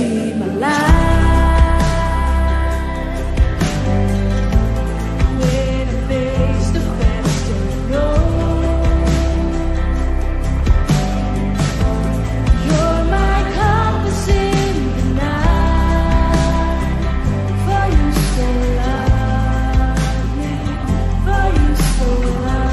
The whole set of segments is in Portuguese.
see my life. When I face the question, no, you're my compass in the night. For you so love me, for you so love.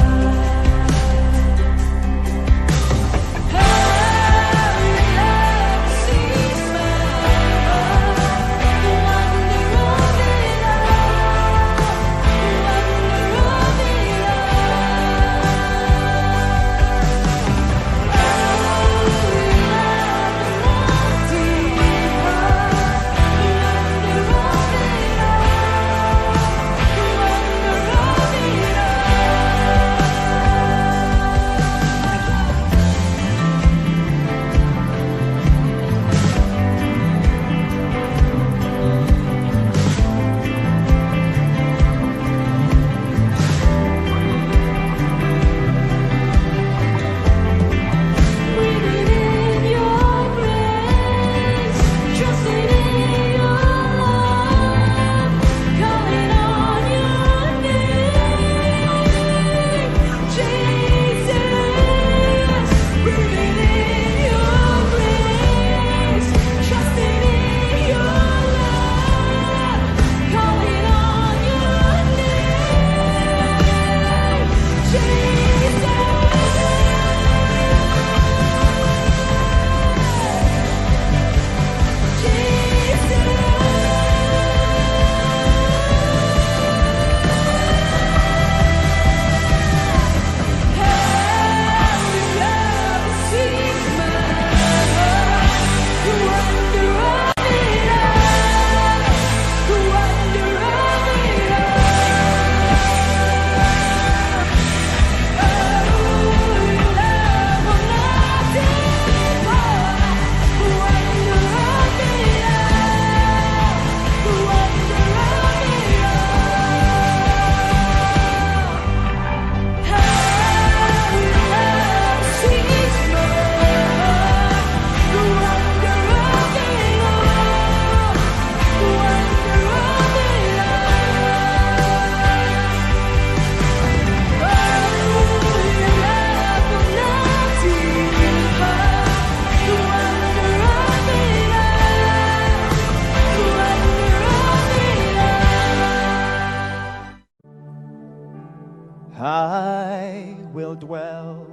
I will dwell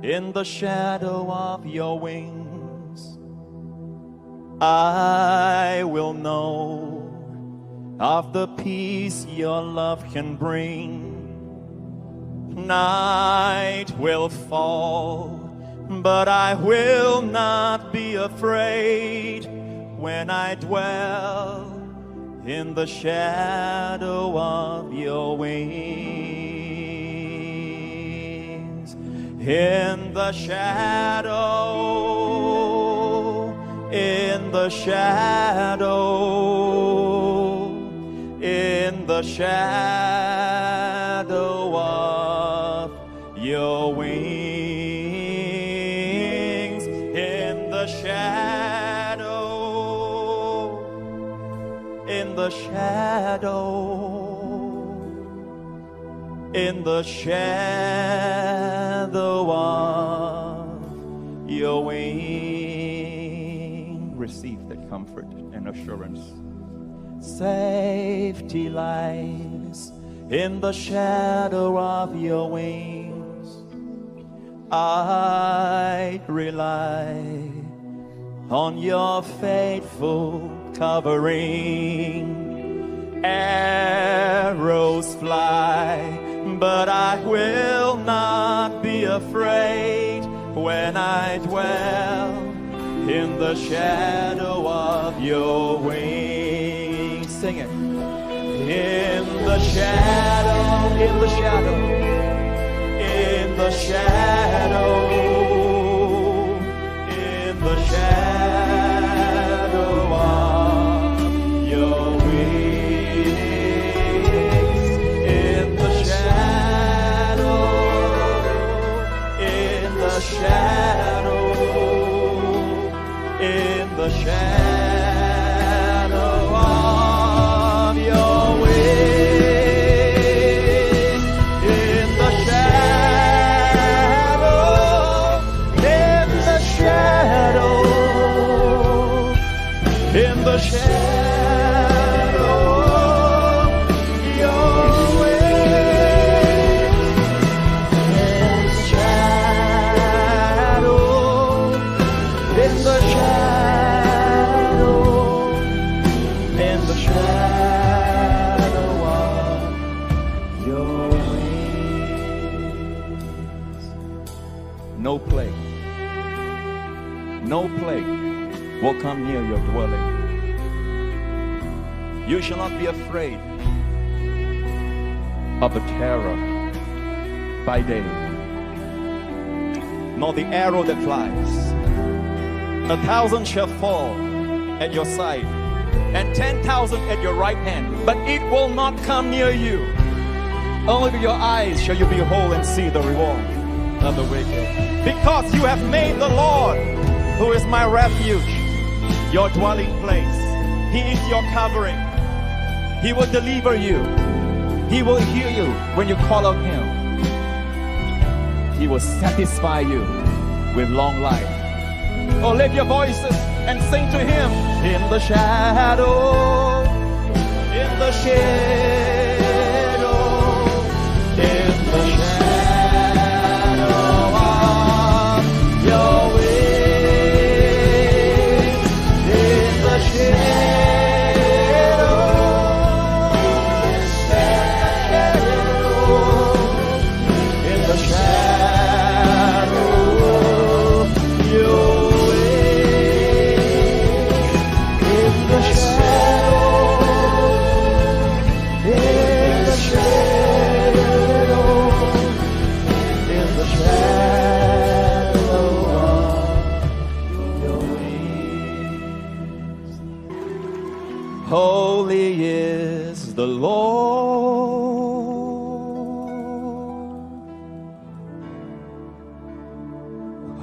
in the shadow of your wings. I will know of the peace your love can bring. Night will fall, but I will not be afraid when I dwell in the shadow of your wings. In the shadow, in the shadow, in the shadow of your wings. In the shadow, in the shadow, in the shadow of your wing. Receive that comfort and assurance. Safety lies in the shadow of your wings. I rely on your faithful covering. Arrows fly, but I will not be afraid when I dwell in the shadow of your wings. Sing it. In the shadow, in the shadow, in the shadow, in the shadow of your wings. In the shadow, in the shadow, in the shadow of your wings, in the shadow, in the shadow, in the shadow of your wings, in the shadow, in the shadow, in the shadow of your wings. No plague, no plague will come near your dwelling. You shall not be afraid of the terror by day, nor the arrow that flies. 1,000 shall fall at your side, and 10,000 at your right hand, but it will not come near you. Only with your eyes shall you behold and see the reward of the wicked. Because you have made the Lord, who is my refuge, your dwelling place. He is your covering. He will deliver you. He will hear you when you call on Him. He will satisfy you with long life. Oh, lift your voices and sing to Him. In the shadow, in the shadow, in the shadow of your wings, in the shadow, in the shadow of your holy is the Lord.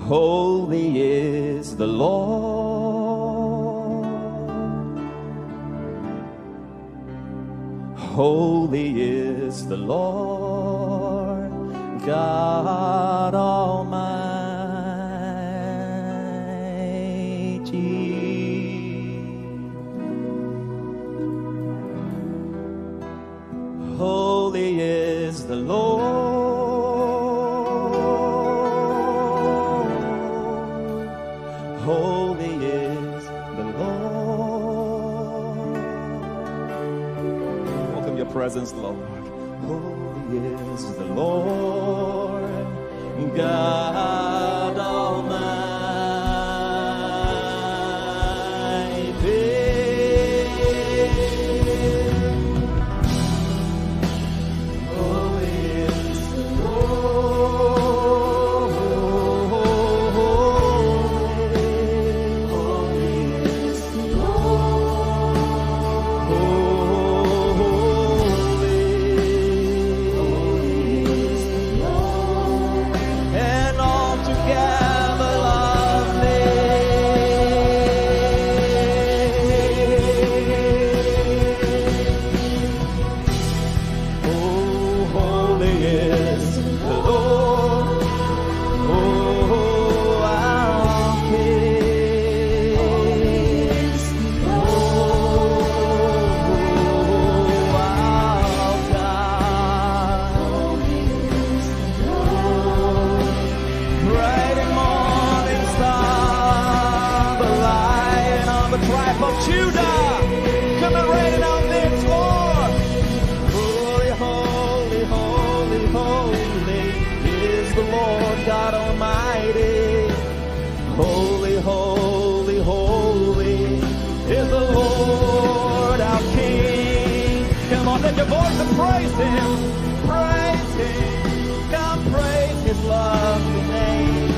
Holy is the Lord. Holy is the Lord God Almighty. Holy is the Lord. Holy is the Lord. Welcome your presence, Lord. Holy is the Lord, God Almighty. Lift your voice and praise Him. Praise Him. Come praise His lovely name.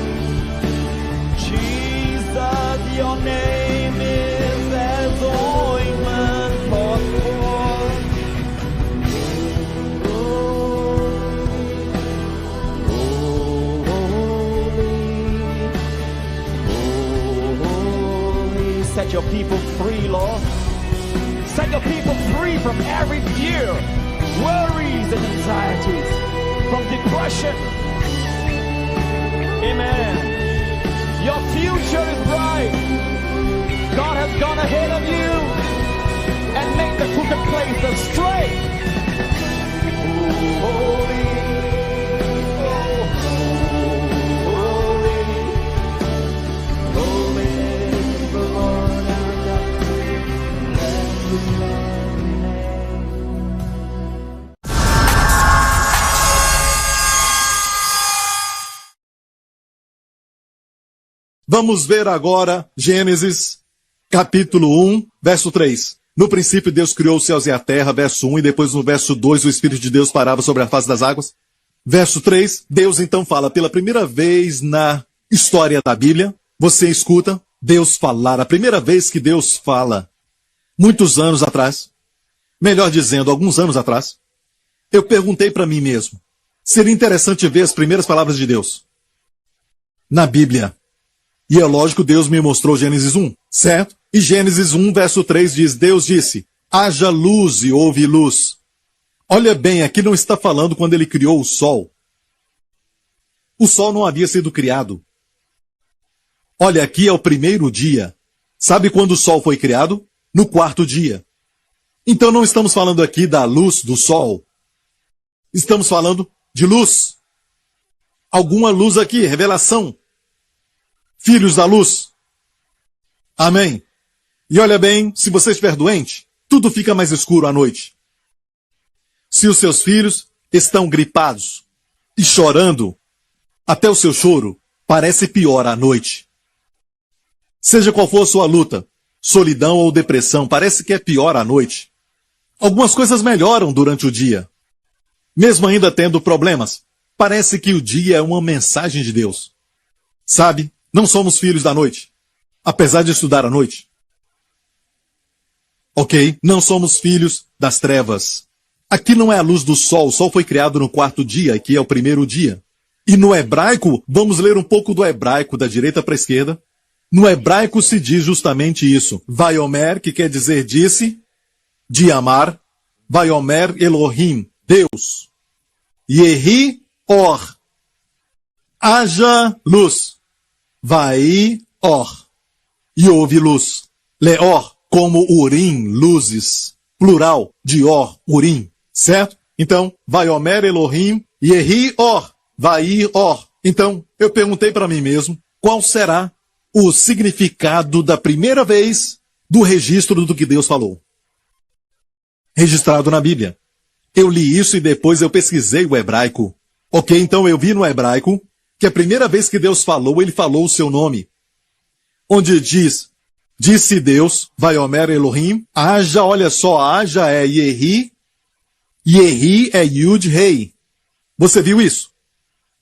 Jesus, your name is as ointment for sore. Holy set your people free, Lord. Set your people free from every fear, worries and anxieties, from depression. Amen. Your future is bright. God has gone ahead of you and made the crooked places straight. Holy, oh, holy, holy is the Lord our God. Bless His holy name. Vamos ver agora Gênesis, capítulo 1, verso 3. No princípio Deus criou os céus e a terra, verso 1, e depois no verso 2 o Espírito de Deus parava sobre a face das águas. Verso 3, Deus então fala pela primeira vez na história da Bíblia. Você escuta Deus falar, a primeira vez que Deus fala, muitos anos atrás, melhor dizendo, alguns anos atrás, eu perguntei para mim mesmo, seria interessante ver as primeiras palavras de Deus na Bíblia. E é lógico, Deus me mostrou Gênesis 1, certo? E Gênesis 1, verso 3 diz, Deus disse, haja luz e houve luz. Olha bem, aqui não está falando quando ele criou o sol. O sol não havia sido criado. Olha, aqui é o primeiro dia. Sabe quando o sol foi criado? No quarto dia. Então não estamos falando aqui da luz do sol. Estamos falando de luz. Alguma luz aqui, revelação. Filhos da luz. Amém. E olha bem, se você estiver doente, tudo fica mais escuro à noite. Se os seus filhos estão gripados e chorando, até o seu choro parece pior à noite. Seja qual for a sua luta, solidão ou depressão, parece que é pior à noite. Algumas coisas melhoram durante o dia. Mesmo ainda tendo problemas, parece que o dia é uma mensagem de Deus. Sabe? Não somos filhos da noite, apesar de estudar à noite. Ok? Não somos filhos das trevas. Aqui não é a luz do sol, o sol foi criado no quarto dia, aqui é o primeiro dia. E no hebraico, vamos ler um pouco do hebraico, da direita para a esquerda. No hebraico se diz justamente isso. Vaiomer, que quer dizer disse, de amar. Vaiomer Elohim, Deus. Yehi Or. Haja luz. Vai, or. E houve luz. Leor, como urim, luzes. Plural de or, urim. Certo? Então, vai Omer Elohim, Yehi or. Vai, or. Então, eu perguntei para mim mesmo, qual será o significado da primeira vez do registro do que Deus falou? Registrado na Bíblia. Eu li isso e depois eu pesquisei o hebraico. Ok, então eu vi no hebraico que a primeira vez que Deus falou, ele falou o seu nome. Onde diz, disse Deus, Vaiomer Elohim, haja, olha só, haja é Yehi, Yehi é Yud Rei. Você viu isso?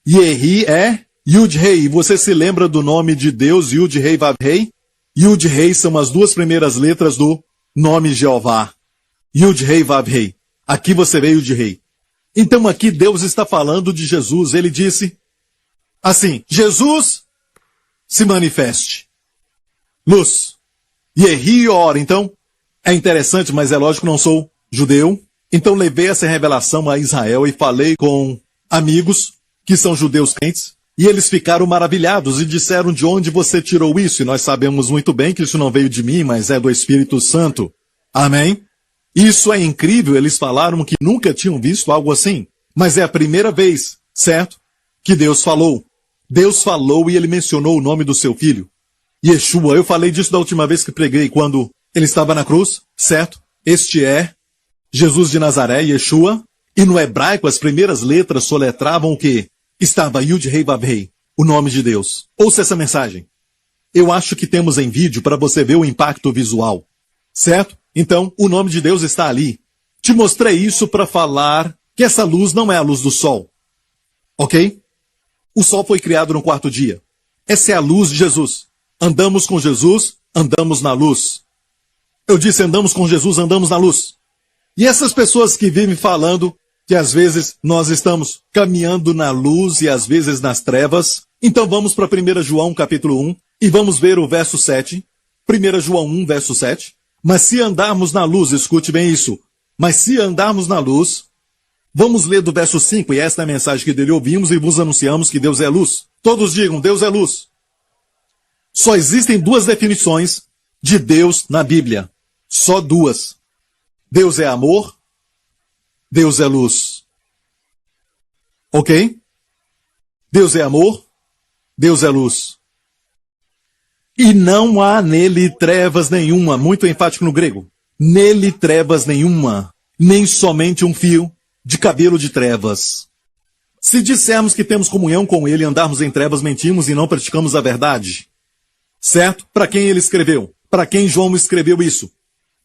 Yehi é Yud Rei. Você se lembra do nome de Deus, Yud Rei Vav Rei? Yud Rei são as duas primeiras letras do nome Jeová. Yud Rei Vav Rei. Aqui você vê Yud Rei. Então aqui Deus está falando de Jesus. Ele disse assim, Jesus se manifeste. Luz. Yehi or. Então, é interessante, mas é lógico que não sou judeu. Então levei essa revelação a Israel e falei com amigos que são judeus crentes. E eles ficaram maravilhados e disseram de onde você tirou isso. E nós sabemos muito bem que isso não veio de mim, mas é do Espírito Santo. Amém? Isso é incrível. Eles falaram que nunca tinham visto algo assim. Mas é a primeira vez, certo? Que Deus falou. Deus falou e ele mencionou o nome do seu filho. Yeshua, eu falei disso da última vez que preguei, quando ele estava na cruz, certo? Este é Jesus de Nazaré, Yeshua. E no hebraico as primeiras letras soletravam o quê? Estava Yud Rei Vav Rei, o nome de Deus. Ouça essa mensagem. Eu acho que temos em vídeo para você ver o impacto visual. Certo? Então, o nome de Deus está ali. Te mostrei isso para falar que essa luz não é a luz do sol. Ok? O sol foi criado no quarto dia. Essa é a luz de Jesus. Andamos com Jesus, andamos na luz. Eu disse andamos com Jesus, andamos na luz. E essas pessoas que vivem falando que às vezes nós estamos caminhando na luz e às vezes nas trevas. Então vamos para 1 João capítulo 1 e vamos ver o verso 7. 1 João 1, verso 7. Mas se andarmos na luz, escute bem isso. Mas se andarmos na luz, vamos ler do verso 5, e esta é a mensagem que dele ouvimos e vos anunciamos que Deus é luz. Todos digam, Deus é luz. Só existem duas definições de Deus na Bíblia. Só duas. Deus é amor, Deus é luz. Ok? Deus é amor, Deus é luz. E não há nele trevas nenhuma, muito enfático no grego. Nele trevas nenhuma, nem somente um fio de cabelo de trevas. Se dissermos que temos comunhão com ele e andarmos em trevas, mentimos e não praticamos a verdade. Certo? Para quem ele escreveu? Para quem João escreveu isso?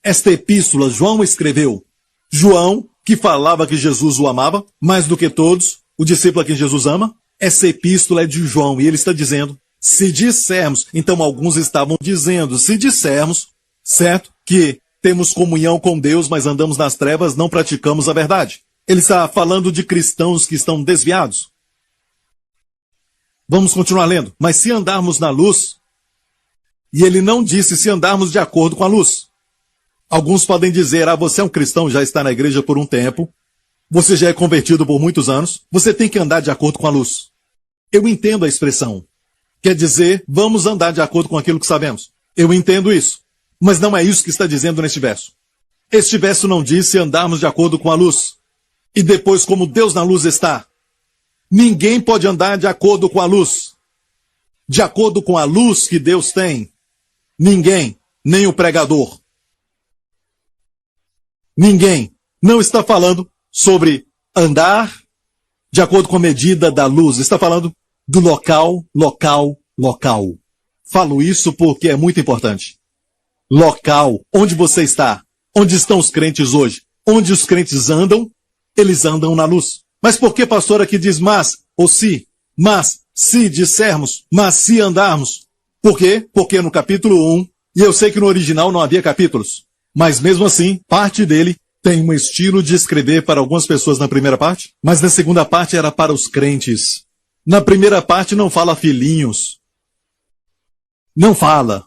Esta epístola João escreveu. João, que falava que Jesus o amava, mais do que todos, o discípulo a quem Jesus ama. Essa epístola é de João e ele está dizendo, se dissermos, então alguns estavam dizendo, se dissermos, certo, que temos comunhão com Deus, mas andamos nas trevas, não praticamos a verdade. Ele está falando de cristãos que estão desviados. Vamos continuar lendo. Mas se andarmos na luz, e ele não disse se andarmos de acordo com a luz. Alguns podem dizer, você é um cristão, já está na igreja por um tempo, você já é convertido por muitos anos, você tem que andar de acordo com a luz. Eu entendo a expressão. Quer dizer, vamos andar de acordo com aquilo que sabemos. Eu entendo isso. Mas não é isso que está dizendo neste verso. Este verso não diz se andarmos de acordo com a luz. E depois, como Deus na luz está. Ninguém pode andar de acordo com a luz. De acordo com a luz que Deus tem. Ninguém, nem o pregador. Ninguém. Não está falando sobre andar de acordo com a medida da luz. Está falando do local. Falo isso porque é muito importante. Local, onde você está, onde estão os crentes hoje, onde os crentes andam, eles andam na luz. Mas por que pastor aqui diz mas, ou se, mas, se dissermos, mas se andarmos? Por quê? Porque no capítulo 1, e eu sei que no original não havia capítulos, mas mesmo assim, parte dele tem um estilo de escrever para algumas pessoas na primeira parte, mas na segunda parte era para os crentes. Na primeira parte não fala filhinhos. Não fala.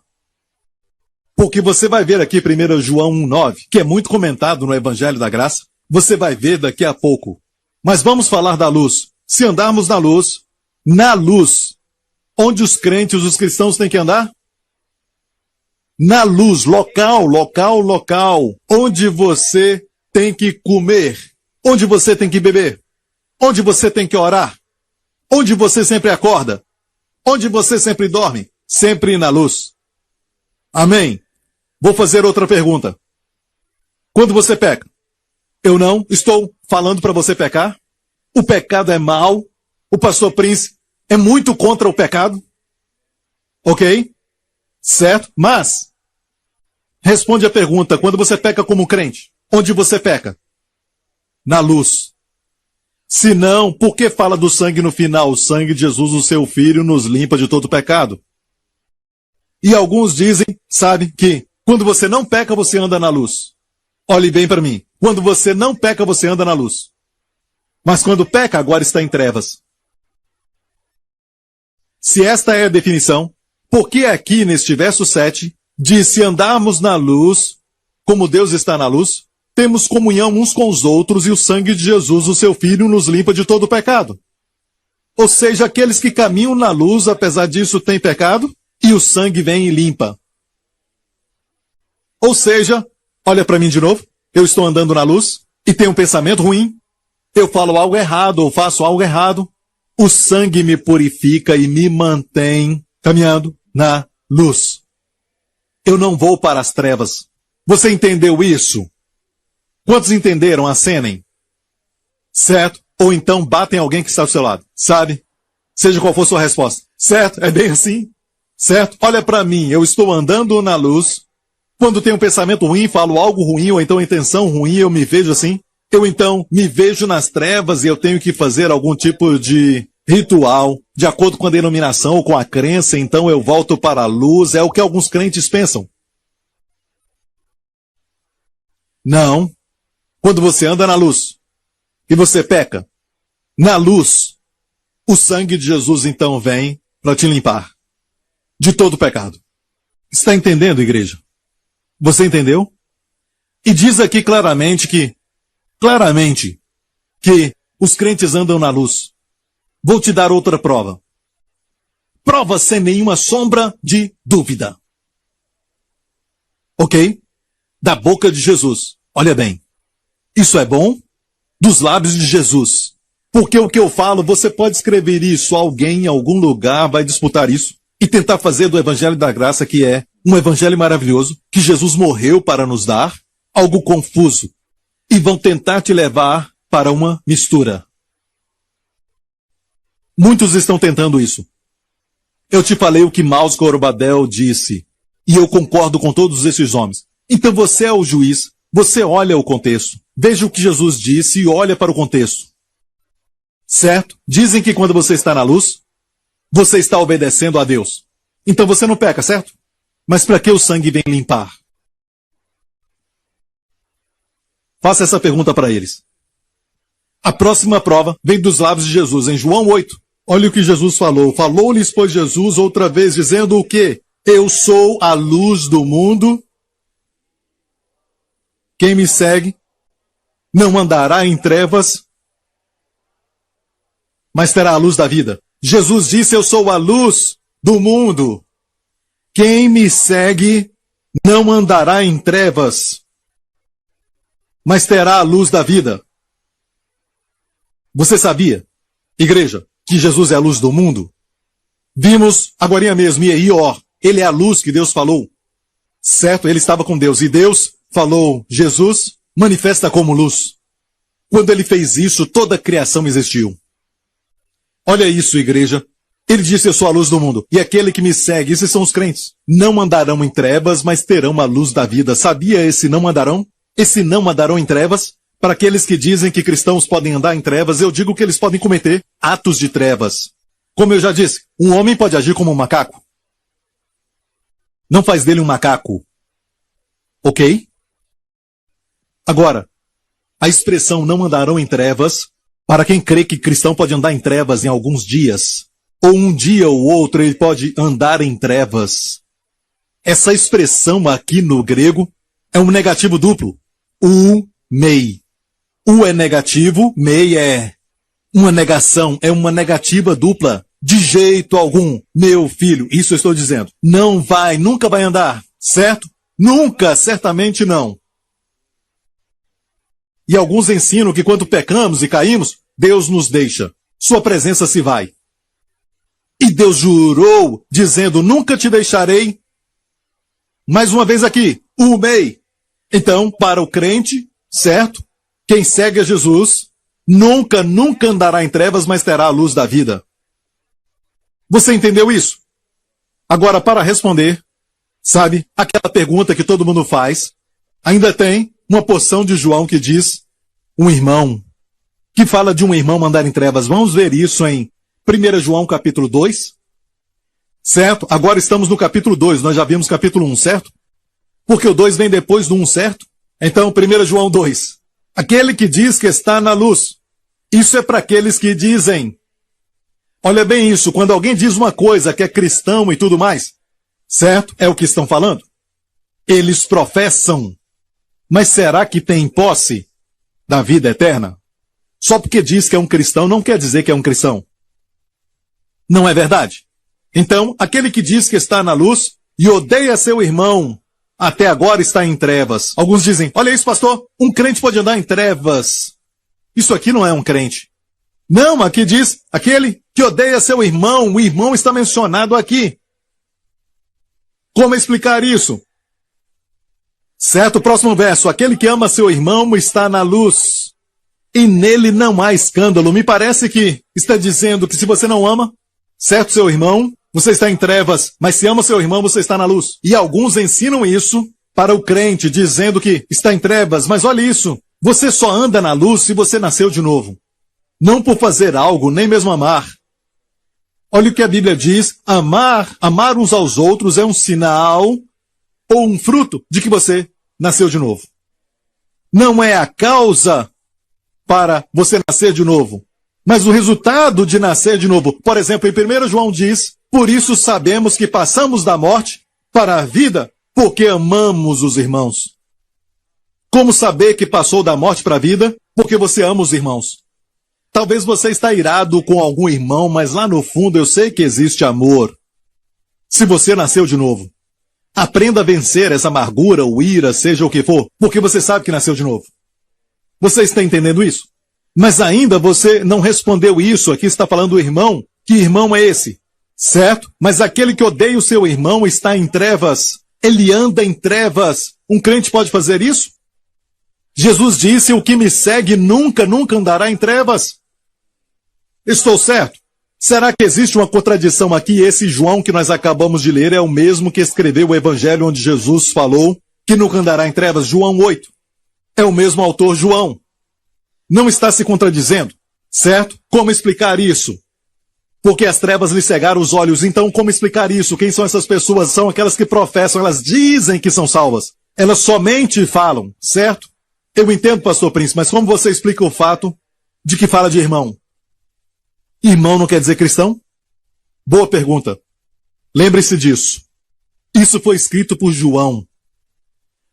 Porque você vai ver aqui 1 João 1,9, que é muito comentado no Evangelho da Graça. Você vai ver daqui a pouco. Mas vamos falar da luz. Se andarmos na luz, onde os crentes, os cristãos têm que andar? Na luz, local. Onde você tem que comer. Onde você tem que beber. Onde você tem que orar. Onde você sempre acorda. Onde você sempre dorme. Sempre na luz. Amém? Vou fazer outra pergunta. Quando você peca, eu não estou falando para você pecar? O pecado é mau? O pastor Prince é muito contra o pecado? Ok? Certo? Mas, responde a pergunta, quando você peca como crente, onde você peca? Na luz. Se não, por que fala do sangue no final? O sangue de Jesus, o seu Filho, nos limpa de todo pecado. E alguns dizem, sabe, que quando você não peca, você anda na luz. Olhe bem para mim. Quando você não peca, você anda na luz. Mas quando peca, agora está em trevas. Se esta é a definição, por que aqui neste verso 7, diz se andarmos na luz, como Deus está na luz, temos comunhão uns com os outros e o sangue de Jesus, o seu Filho, nos limpa de todo pecado. Ou seja, aqueles que caminham na luz, apesar disso, têm pecado? E o sangue vem e limpa. Ou seja, olha para mim de novo, eu estou andando na luz e tenho um pensamento ruim, eu falo algo errado ou faço algo errado, o sangue me purifica e me mantém caminhando na luz. Eu não vou para as trevas. Você entendeu isso? Quantos entenderam? Acenem. Certo? Ou então batem alguém que está ao seu lado. Sabe? Seja qual for sua resposta. Certo? É bem assim? Certo? Olha para mim, eu estou andando na luz. Quando tenho um pensamento ruim, falo algo ruim, ou então intenção ruim, eu me vejo assim. Eu então me vejo nas trevas e eu tenho que fazer algum tipo de ritual, de acordo com a denominação ou com a crença, então eu volto para a luz. É o que alguns crentes pensam. Não. Quando você anda na luz e você peca, na luz, o sangue de Jesus então vem para te limpar de todo pecado. Está entendendo, igreja? Você entendeu? E diz aqui claramente que os crentes andam na luz. Vou te dar outra prova. Prova sem nenhuma sombra de dúvida. Ok? Da boca de Jesus. Olha bem. Isso é bom? Dos lábios de Jesus. Porque o que eu falo, você pode escrever isso, alguém em algum lugar vai disputar isso e tentar fazer do Evangelho da Graça, que é um evangelho maravilhoso, que Jesus morreu para nos dar, algo confuso. E vão tentar te levar para uma mistura. Muitos estão tentando isso. Eu te falei o que Maus Corobadel disse, e eu concordo com todos esses homens. Então você é o juiz, você olha o contexto, veja o que Jesus disse e olha para o contexto. Certo? Dizem que quando você está na luz, você está obedecendo a Deus. Então você não peca, certo? Mas para que o sangue vem limpar? Faça essa pergunta para eles. A próxima prova vem dos lábios de Jesus, em João 8. Olha o que Jesus falou. Falou-lhes, pois, Jesus outra vez, dizendo o quê? Eu sou a luz do mundo. Quem me segue não andará em trevas, mas terá a luz da vida. Jesus disse, eu sou a luz do mundo. Quem me segue não andará em trevas, mas terá a luz da vida. Você sabia, igreja, que Jesus é a luz do mundo? Vimos agorinha mesmo, Ieior, ele é a luz que Deus falou. Certo? Ele estava com Deus e Deus falou, Jesus manifesta como luz. Quando ele fez isso, toda a criação existiu. Olha isso, igreja. Ele disse, eu sou a luz do mundo. E aquele que me segue, esses são os crentes, não andarão em trevas, mas terão a luz da vida. Sabia esse não andarão? Esse não andarão em trevas? Para aqueles que dizem que cristãos podem andar em trevas, eu digo que eles podem cometer atos de trevas. Como eu já disse, um homem pode agir como um macaco. Não faz dele um macaco. Ok? Agora, a expressão não andarão em trevas, para quem crê que cristão pode andar em trevas em alguns dias, ou um dia ou outro ele pode andar em trevas. Essa expressão aqui no grego é um negativo duplo. Mei. O é negativo, mei é uma negação, é uma negativa dupla. De jeito algum, meu filho, isso eu estou dizendo. Não vai, nunca vai andar, certo? Nunca, certamente não. E alguns ensinam que quando pecamos e caímos, Deus nos deixa. Sua presença se vai. E Deus jurou, dizendo, nunca te deixarei. Mais uma vez aqui, mei. Então, para o crente, certo? Quem segue a Jesus, nunca andará em trevas, mas terá a luz da vida. Você entendeu isso? Agora, para responder, sabe, aquela pergunta que todo mundo faz, ainda tem uma porção de João que diz, um irmão, que fala de um irmão andar em trevas. Vamos ver isso em 1 João capítulo 2, certo? Agora estamos no capítulo 2, nós já vimos capítulo 1, certo? Porque o 2 vem depois do 1, certo? Então, 1 João 2. Aquele que diz que está na luz. Isso é para aqueles que dizem. Olha bem isso, quando alguém diz uma coisa que é cristão e tudo mais, certo? É o que estão falando. Eles professam. Mas será que tem posse da vida eterna? Só porque diz que é um cristão não quer dizer que é um cristão. Não é verdade? Então, aquele que diz que está na luz e odeia seu irmão, até agora está em trevas. Alguns dizem, olha isso, pastor, um crente pode andar em trevas. Isso aqui não é um crente. Não, aqui diz, aquele que odeia seu irmão, o irmão está mencionado aqui. Como explicar isso? Certo, próximo verso, aquele que ama seu irmão está na luz, e nele não há escândalo. Me parece que está dizendo que se você não ama, certo, seu irmão, você está em trevas, mas se ama seu irmão, você está na luz. E alguns ensinam isso para o crente, dizendo que está em trevas, mas olha isso, você só anda na luz se você nasceu de novo. Não por fazer algo, nem mesmo amar. Olha o que a Bíblia diz, amar uns aos outros é um sinal ou um fruto de que você nasceu de novo. Não é a causa para você nascer de novo, mas o resultado de nascer de novo. Por exemplo, em 1 João diz, por isso sabemos que passamos da morte para a vida, porque amamos os irmãos. Como saber que passou da morte para a vida? Porque você ama os irmãos. Talvez você está irado com algum irmão, mas lá no fundo eu sei que existe amor. Se você nasceu de novo, aprenda a vencer essa amargura ou ira, seja o que for, porque você sabe que nasceu de novo. Você está entendendo isso? Mas ainda você não respondeu isso. Aqui está falando o irmão. Que irmão é esse? Certo? Mas aquele que odeia o seu irmão está em trevas. Ele anda em trevas. Um crente pode fazer isso? Jesus disse, o que me segue nunca andará em trevas. Estou certo? Será que existe uma contradição aqui? Esse João que nós acabamos de ler é o mesmo que escreveu o evangelho onde Jesus falou que nunca andará em trevas, João 8. É o mesmo autor, João. Não está se contradizendo, certo? Como explicar isso? Porque as trevas lhe cegaram os olhos. Então, como explicar isso? Quem são essas pessoas? São aquelas que professam, elas dizem que são salvas. Elas somente falam, certo? Eu entendo, pastor Príncipe, mas como você explica o fato de que fala de irmão? Irmão não quer dizer cristão? Boa pergunta. Lembre-se disso. Isso foi escrito por João.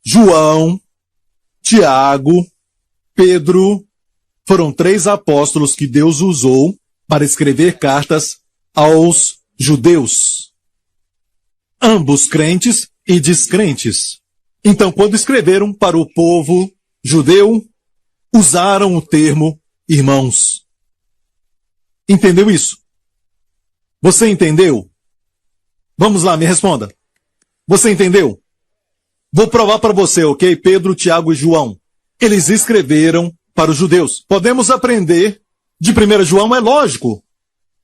João, Tiago, Pedro, foram 3 apóstolos que Deus usou para escrever cartas aos judeus. Ambos crentes e descrentes. Então, quando escreveram para o povo judeu, usaram o termo irmãos. Entendeu isso? Você entendeu? Vamos lá, me responda. Você entendeu? Vou provar para você, ok? Pedro, Tiago e João. Eles escreveram para os judeus. Podemos aprender de 1 João, é lógico.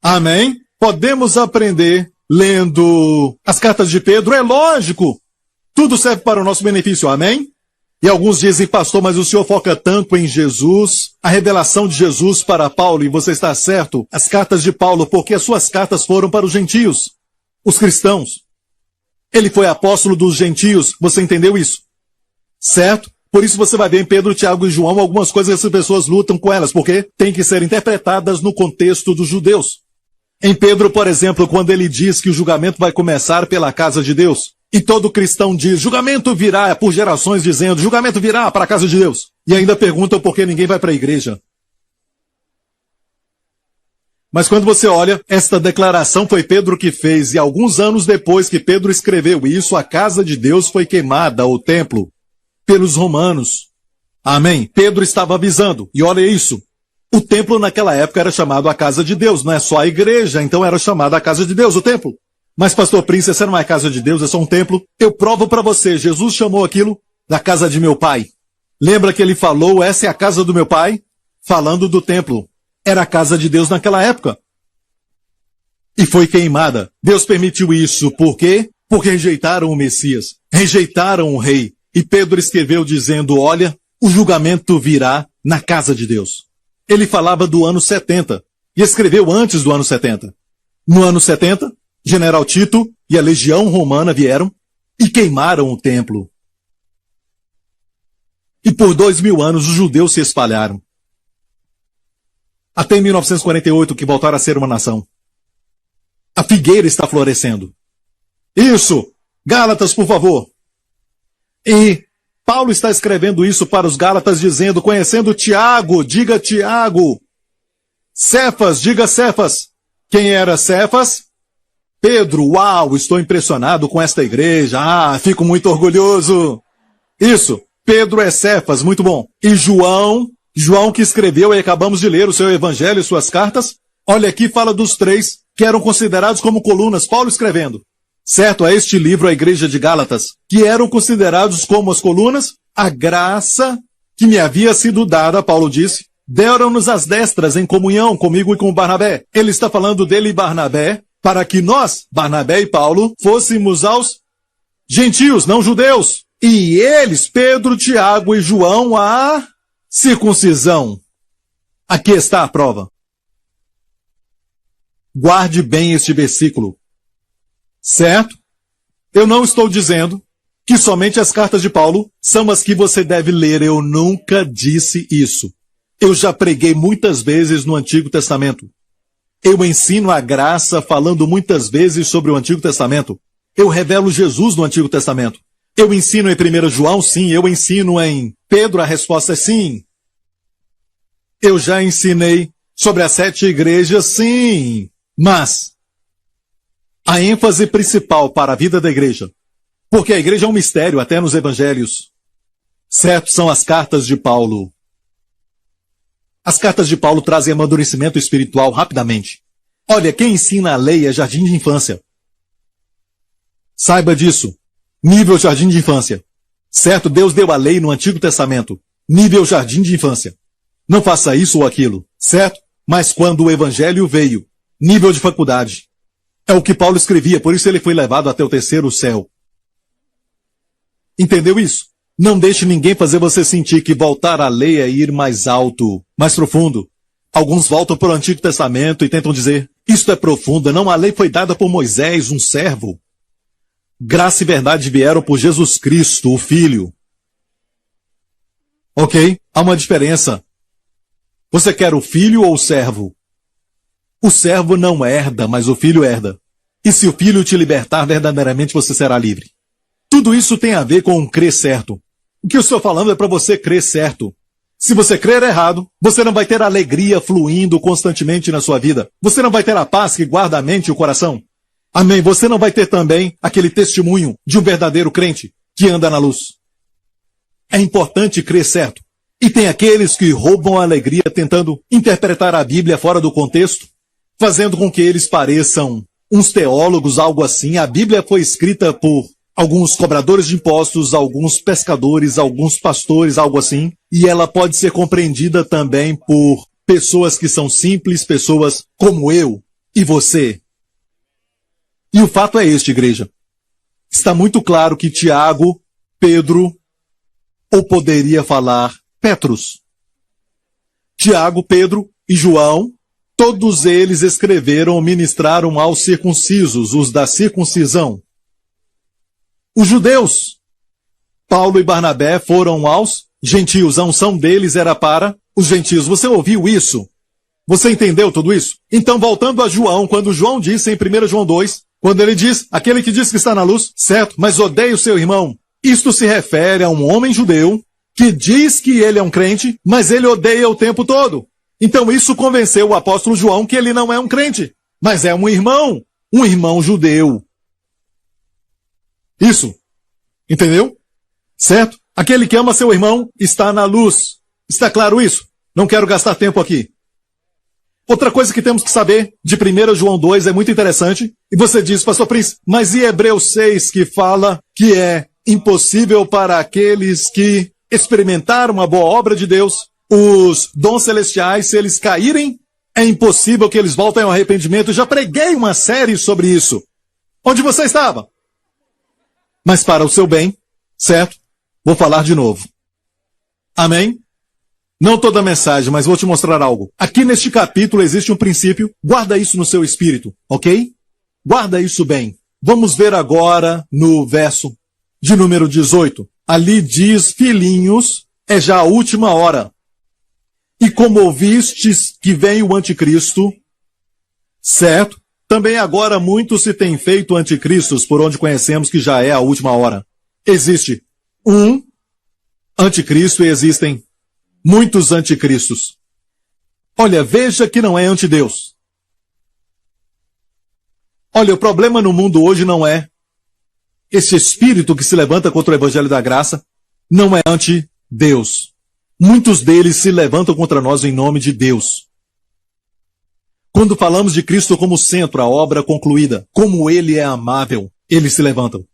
Amém? Podemos aprender lendo as cartas de Pedro, é lógico. Tudo serve para o nosso benefício, amém? E alguns dizem, pastor, mas o senhor foca tanto em Jesus, a revelação de Jesus para Paulo, e você está certo, as cartas de Paulo, porque as suas cartas foram para os gentios, os cristãos. Ele foi apóstolo dos gentios, você entendeu isso? Certo? Por isso você vai ver em Pedro, Tiago e João algumas coisas que as pessoas lutam com elas, porque tem que ser interpretadas no contexto dos judeus. Em Pedro, por exemplo, quando ele diz que o julgamento vai começar pela casa de Deus, e todo cristão diz, julgamento virá, por gerações dizendo, julgamento virá para a casa de Deus. E ainda perguntam por que ninguém vai para a igreja. Mas quando você olha, esta declaração foi Pedro que fez, e alguns anos depois que Pedro escreveu isso, a casa de Deus foi queimada, o templo, pelos romanos. Amém? Pedro estava avisando, e olha isso. O templo naquela época era chamado a casa de Deus, não é só a igreja, então era chamada a casa de Deus, o templo. Mas, pastor Príncipe, essa não é a casa de Deus, é só um templo. Eu provo para você, Jesus chamou aquilo da casa de meu pai. Lembra que ele falou, essa é a casa do meu pai? Falando do templo. Era a casa de Deus naquela época. E foi queimada. Deus permitiu isso, por quê? Porque rejeitaram o Messias, rejeitaram o rei. E Pedro escreveu dizendo, olha, o julgamento virá na casa de Deus. Ele falava do ano 70, e escreveu antes do ano 70. No ano 70, General Tito e a legião romana vieram e queimaram o templo. E por 2000 anos os judeus se espalharam. Até 1948 que voltaram a ser uma nação. A figueira está florescendo. Isso! Gálatas, por favor. E Paulo está escrevendo isso para os Gálatas dizendo, conhecendo Tiago, diga Tiago. Cefas, diga Cefas. Quem era Cefas? Pedro, uau, estou impressionado com esta igreja. Ah, fico muito orgulhoso. Isso, Pedro é Cefas, muito bom. E João que escreveu e acabamos de ler o seu evangelho e suas cartas. Olha aqui, fala dos 3 que eram considerados como colunas, Paulo escrevendo. Certo, a este livro, a igreja de Gálatas, que eram considerados como as colunas, a graça que me havia sido dada, Paulo disse, deram-nos as destras em comunhão comigo e com Barnabé. Ele está falando dele e Barnabé, para que nós, Barnabé e Paulo, fôssemos aos gentios, não judeus. E eles, Pedro, Tiago e João, a circuncisão. Aqui está a prova. Guarde bem este versículo. Certo? Eu não estou dizendo que somente as cartas de Paulo são as que você deve ler. Eu nunca disse isso. Eu já preguei muitas vezes no Antigo Testamento. Eu ensino a graça falando muitas vezes sobre o Antigo Testamento. Eu revelo Jesus no Antigo Testamento. Eu ensino em 1 João, sim. Eu ensino em Pedro, a resposta é sim. Eu já ensinei sobre as 7 igrejas, sim. Mas a ênfase principal para a vida da igreja, porque a igreja é um mistério até nos evangelhos, certo? São as cartas de Paulo. As cartas de Paulo trazem amadurecimento espiritual rapidamente. Olha, quem ensina a lei é jardim de infância. Saiba disso. Nível jardim de infância. Certo? Deus deu a lei no Antigo Testamento. Nível jardim de infância. Não faça isso ou aquilo. Certo? Mas quando o evangelho veio, nível de faculdade. É o que Paulo escrevia, por isso ele foi levado até o 3º céu. Entendeu isso? Não deixe ninguém fazer você sentir que voltar à lei é ir mais alto, mais profundo. Alguns voltam para o Antigo Testamento e tentam dizer, isto é profundo, não, a lei foi dada por Moisés, um servo. Graça e verdade vieram por Jesus Cristo, o Filho. Ok? Há uma diferença. Você quer o filho ou o servo? O servo não herda, mas o filho herda. E se o filho te libertar, verdadeiramente você será livre. Tudo isso tem a ver com um crer certo. O que eu estou falando é para você crer certo. Se você crer errado, você não vai ter alegria fluindo constantemente na sua vida. Você não vai ter a paz que guarda a mente e o coração. Amém. Você não vai ter também aquele testemunho de um verdadeiro crente que anda na luz. É importante crer certo. E tem aqueles que roubam a alegria tentando interpretar a Bíblia fora do contexto, fazendo com que eles pareçam uns teólogos, algo assim. A Bíblia foi escrita por alguns cobradores de impostos, alguns pescadores, alguns pastores, algo assim. E ela pode ser compreendida também por pessoas que são simples, pessoas como eu e você. E o fato é este, igreja. Está muito claro que Tiago, Pedro, ou poderia falar Petrus. Tiago, Pedro e João, todos eles escreveram ou ministraram aos circuncisos, os da circuncisão. Os judeus, Paulo e Barnabé, foram aos gentios. A unção deles era para os gentios. Você ouviu isso? Você entendeu tudo isso? Então, voltando a João, quando João disse em 1 João 2, quando ele diz, aquele que diz que está na luz, certo, mas odeia o seu irmão. Isto se refere a um homem judeu que diz que ele é um crente, mas ele odeia o tempo todo. Então isso convenceu o apóstolo João que ele não é um crente, mas é um irmão judeu. Isso. Entendeu? Certo? Aquele que ama seu irmão está na luz. Está claro isso? Não quero gastar tempo aqui. Outra coisa que temos que saber de 1 João 2 é muito interessante. E você diz, pastor Prince, mas e Hebreus 6 que fala que é impossível para aqueles que experimentaram a boa obra de Deus, os dons celestiais, se eles caírem, é impossível que eles voltem ao arrependimento. Eu já preguei uma série sobre isso. Onde você estava? Mas para o seu bem, certo? Vou falar de novo. Amém? Não toda a mensagem, mas vou te mostrar algo. Aqui neste capítulo existe um princípio. Guarda isso no seu espírito, ok? Guarda isso bem. Vamos ver agora no verso de número 18. Ali diz, filhinhos, é já a última hora. E como ouvistes que vem o anticristo, certo? Também agora muito se tem feito anticristos, por onde conhecemos que já é a última hora. Existe um anticristo e existem muitos anticristos. Olha, veja que não é antideus. Olha, o problema no mundo hoje não é esse espírito que se levanta contra o evangelho da graça, não é anti-Deus. Muitos deles se levantam contra nós em nome de Deus. Quando falamos de Cristo como centro, a obra concluída, como Ele é amável, eles se levantam.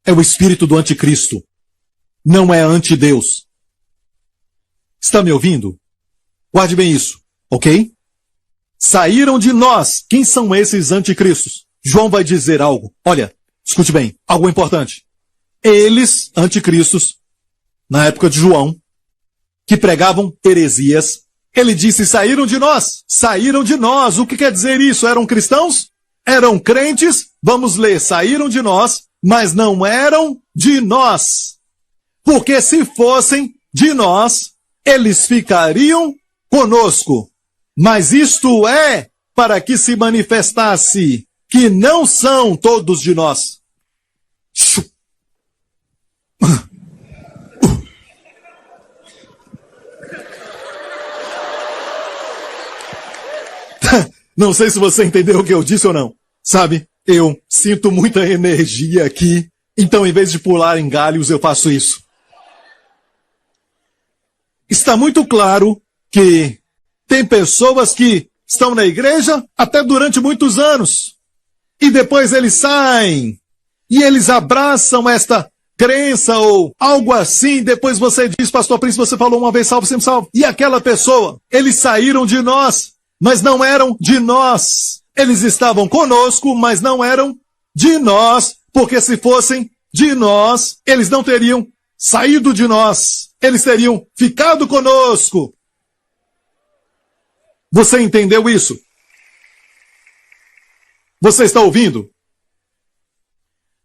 É o espírito do anticristo. Não é anti-Deus. Está me ouvindo? Guarde bem isso, ok? Saíram de nós. Quem são esses anticristos? João vai dizer algo. Olha, escute bem, algo importante. Eles, anticristos, na época de João, que pregavam heresias, ele disse, saíram de nós. Saíram de nós. O que quer dizer isso? Eram cristãos? Eram crentes? Vamos ler. Saíram de nós, mas não eram de nós. Porque se fossem de nós, eles ficariam conosco. Mas isto é para que se manifestasse que não são todos de nós. Não sei se você entendeu o que eu disse ou não. Sabe, eu sinto muita energia aqui, então em vez de pular em galhos, eu faço isso. Está muito claro que tem pessoas que estão na igreja até durante muitos anos. E depois eles saem. E eles abraçam esta crença ou algo assim. Depois você diz, pastor Príncipe, você falou uma vez salvo, sempre salvo. E aquela pessoa, eles saíram de nós, mas não eram de nós. Eles estavam conosco, mas não eram de nós. Porque se fossem de nós, eles não teriam saído de nós. Eles teriam ficado conosco. Você entendeu isso? Você está ouvindo?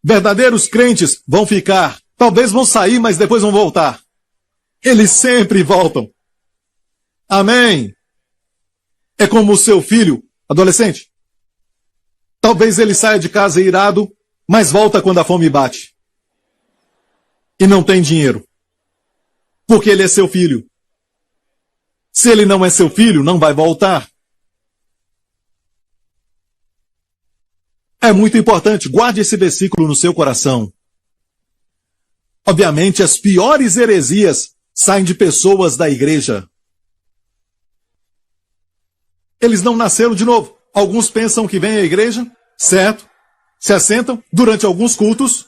Verdadeiros crentes vão ficar. Talvez vão sair, mas depois vão voltar. Eles sempre voltam. Amém? É como o seu filho, adolescente. Talvez ele saia de casa irado, mas volta quando a fome bate. E não tem dinheiro. Porque ele é seu filho. Se ele não é seu filho, não vai voltar. É muito importante, guarde esse versículo no seu coração. Obviamente, as piores heresias saem de pessoas da igreja. Eles não nasceram de novo. Alguns pensam que vêm à igreja, certo? Se assentam, durante alguns cultos,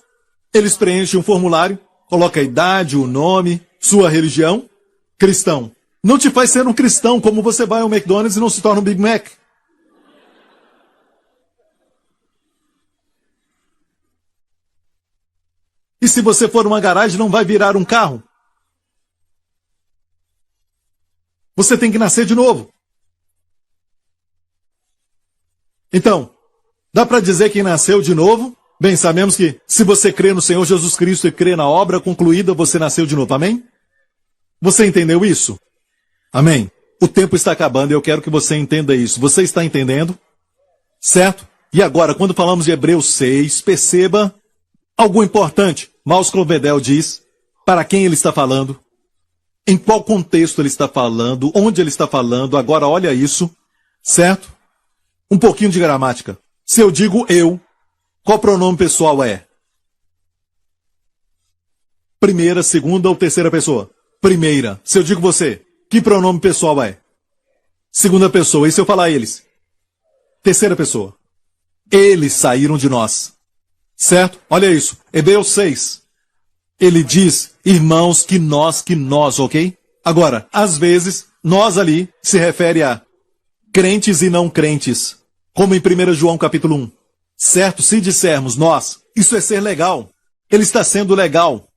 eles preenchem um formulário, colocam a idade, o nome, sua religião, cristão. Não te faz ser um cristão como você vai ao McDonald's e não se torna um Big Mac. E se você for uma garagem, não vai virar um carro. Você tem que nascer de novo. Então, dá para dizer que nasceu de novo? Bem, sabemos que se você crê no Senhor Jesus Cristo e crê na obra concluída, você nasceu de novo. Amém? Você entendeu isso? Amém? O tempo está acabando e eu quero que você entenda isso. Você está entendendo? Certo? E agora, quando falamos de Hebreus 6, perceba algo importante. Miles Coverdale diz para quem ele está falando, em qual contexto ele está falando, onde ele está falando. Agora olha isso, certo? Um pouquinho de gramática. Se eu digo eu, qual pronome pessoal é? Primeira, segunda ou terceira pessoa? Primeira. Se eu digo você, que pronome pessoal é? Segunda pessoa. E se eu falar eles? Terceira pessoa. Eles saíram de nós. Certo? Olha isso. Hebreus 6. Ele diz, irmãos, que nós, ok? Agora, às vezes, nós ali se refere a crentes e não crentes. Como em 1 João capítulo 1. Certo? Se dissermos nós, isso é ser legal. Ele está sendo legal.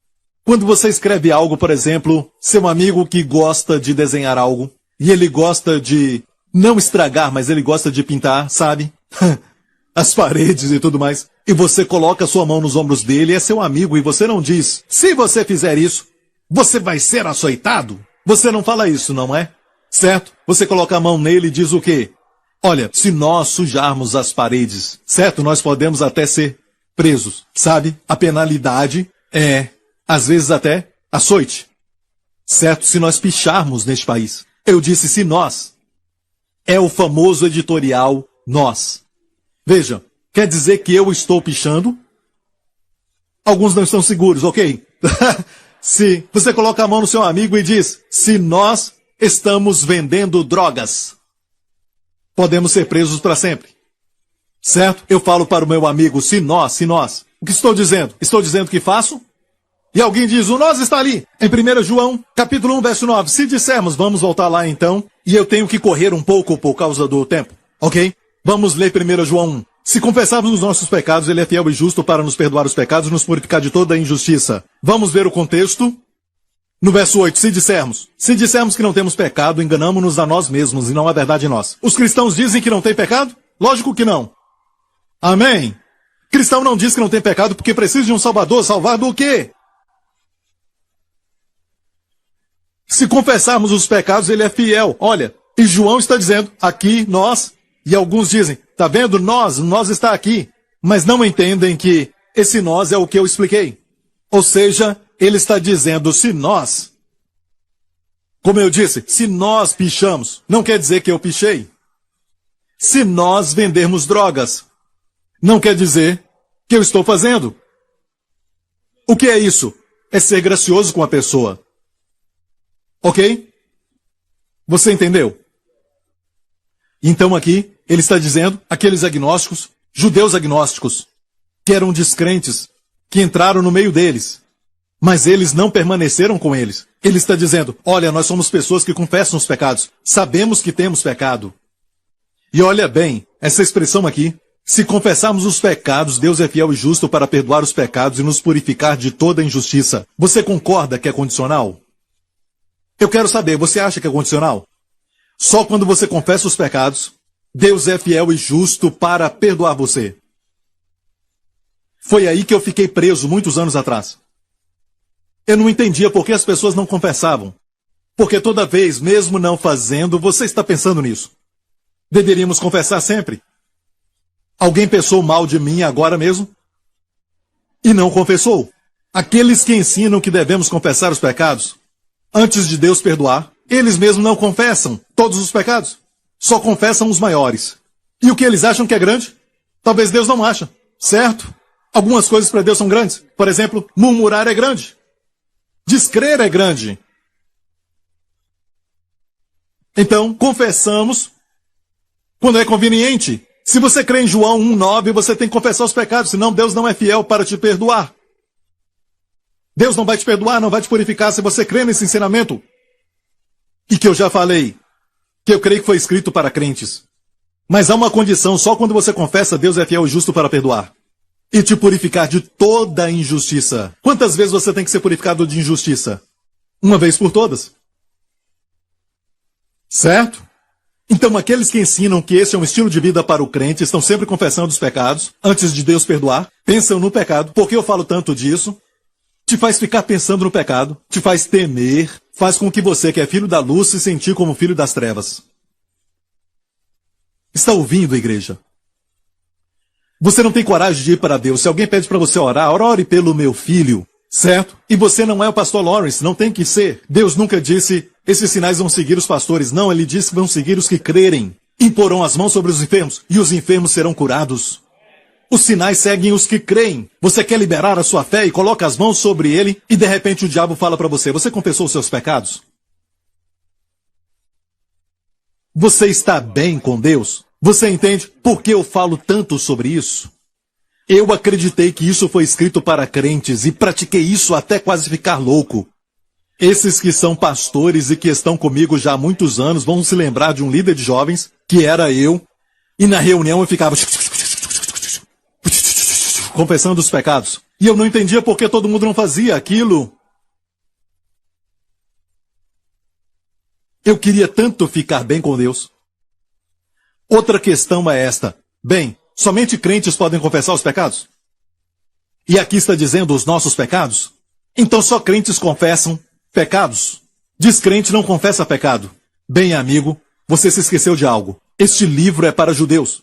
Quando você escreve algo, por exemplo, seu amigo que gosta de desenhar algo, e ele gosta de não estragar, mas ele gosta de pintar, sabe? As paredes e tudo mais. E você coloca sua mão nos ombros dele, é seu amigo, e você não diz, se você fizer isso, você vai ser açoitado? Você não fala isso, não é? Certo? Você coloca a mão nele e diz o quê? Olha, se nós sujarmos as paredes, certo? Nós podemos até ser presos, sabe? A penalidade é, às vezes até, açoite. Certo? Se nós picharmos neste país. Eu disse se nós. É o famoso editorial nós. Veja, quer dizer que eu estou pichando? Alguns não estão seguros, ok? Se você coloca a mão no seu amigo e diz, se nós estamos vendendo drogas, podemos ser presos para sempre. Certo? Eu falo para o meu amigo, se nós. O que estou dizendo? Estou dizendo que faço? E alguém diz, o nós está ali. Em 1 João, capítulo 1, verso 9. Se dissermos, vamos voltar lá então. E eu tenho que correr um pouco por causa do tempo. Ok? Vamos ler 1 João 1. Se confessarmos os nossos pecados, ele é fiel e justo para nos perdoar os pecados e nos purificar de toda a injustiça. Vamos ver o contexto. No verso 8, se dissermos que não temos pecado, enganamo-nos a nós mesmos e não a verdade em nós. Os cristãos dizem que não tem pecado? Lógico que não. Amém? Cristão não diz que não tem pecado porque precisa de um salvador. Salvar do quê? Se confessarmos os pecados, ele é fiel. Olha, e João está dizendo, aqui nós, E alguns dizem, tá vendo, nós está aqui. Mas não entendem que esse nós é o que eu expliquei. Ou seja, ele está dizendo, se nós, como eu disse, se nós pichamos, não quer dizer que eu pichei. Se nós vendermos drogas, não quer dizer que eu estou fazendo. O que é isso? É ser gracioso com a pessoa. Ok? Você entendeu? Então aqui, ele está dizendo, aqueles agnósticos, judeus agnósticos, que eram descrentes, que entraram no meio deles, mas eles não permaneceram com eles. Ele está dizendo, olha, nós somos pessoas que confessam os pecados, sabemos que temos pecado. E olha bem, essa expressão aqui, se confessarmos os pecados, Deus é fiel e justo para perdoar os pecados e nos purificar de toda injustiça. Você concorda que é condicional? Eu quero saber, você acha que é condicional? Só quando você confessa os pecados, Deus é fiel e justo para perdoar você. Foi aí que eu fiquei preso muitos anos atrás. Eu não entendia por que as pessoas não confessavam. Porque toda vez, mesmo não fazendo, você está pensando nisso. Deveríamos confessar sempre. Alguém pensou mal de mim agora mesmo? E não confessou. Aqueles que ensinam que devemos confessar os pecados, antes de Deus perdoar, eles mesmos não confessam todos os pecados. Só confessam os maiores. E o que eles acham que é grande? Talvez Deus não acha, certo? Algumas coisas para Deus são grandes. Por exemplo, murmurar é grande. Descrer é grande. Então, confessamos quando é conveniente. Se você crê em João 1,9, você tem que confessar os pecados, senão Deus não é fiel para te perdoar. Deus não vai te perdoar, não vai te purificar se você crê nesse ensinamento. E que eu já falei, que eu creio que foi escrito para crentes. Mas há uma condição, só quando você confessa, Deus é fiel e justo para perdoar. E te purificar de toda injustiça. Quantas vezes você tem que ser purificado de injustiça? Uma vez por todas. Certo? Então aqueles que ensinam que esse é um estilo de vida para o crente, estão sempre confessando os pecados, antes de Deus perdoar, pensam no pecado. Por que eu falo tanto disso? Te faz ficar pensando no pecado, te faz temer, faz com que você, que é filho da luz, se sentir como filho das trevas. Está ouvindo, igreja? Você não tem coragem de ir para Deus. Se alguém pede para você orar, ore pelo meu filho, certo? E você não é o pastor Lawrence, não tem que ser. Deus nunca disse, esses sinais vão seguir os pastores. Não, ele disse que vão seguir os que crerem. Imporão as mãos sobre os enfermos, e os enfermos serão curados. Os sinais seguem os que creem. Você quer liberar a sua fé e coloca as mãos sobre ele, e de repente o diabo fala para você, você confessou os seus pecados? Você está bem com Deus? Você entende por que eu falo tanto sobre isso? Eu acreditei que isso foi escrito para crentes e pratiquei isso até quase ficar louco. Esses que são pastores e que estão comigo já há muitos anos vão se lembrar de um líder de jovens, que era eu, e na reunião eu ficava confessando os pecados. E eu não entendia por que todo mundo não fazia aquilo. Eu queria tanto ficar bem com Deus. Outra questão é esta. Bem, somente crentes podem confessar os pecados? E aqui está dizendo os nossos pecados? Então só crentes confessam pecados. Descrente não confessa pecado. Bem, amigo, você se esqueceu de algo. Este livro é para judeus.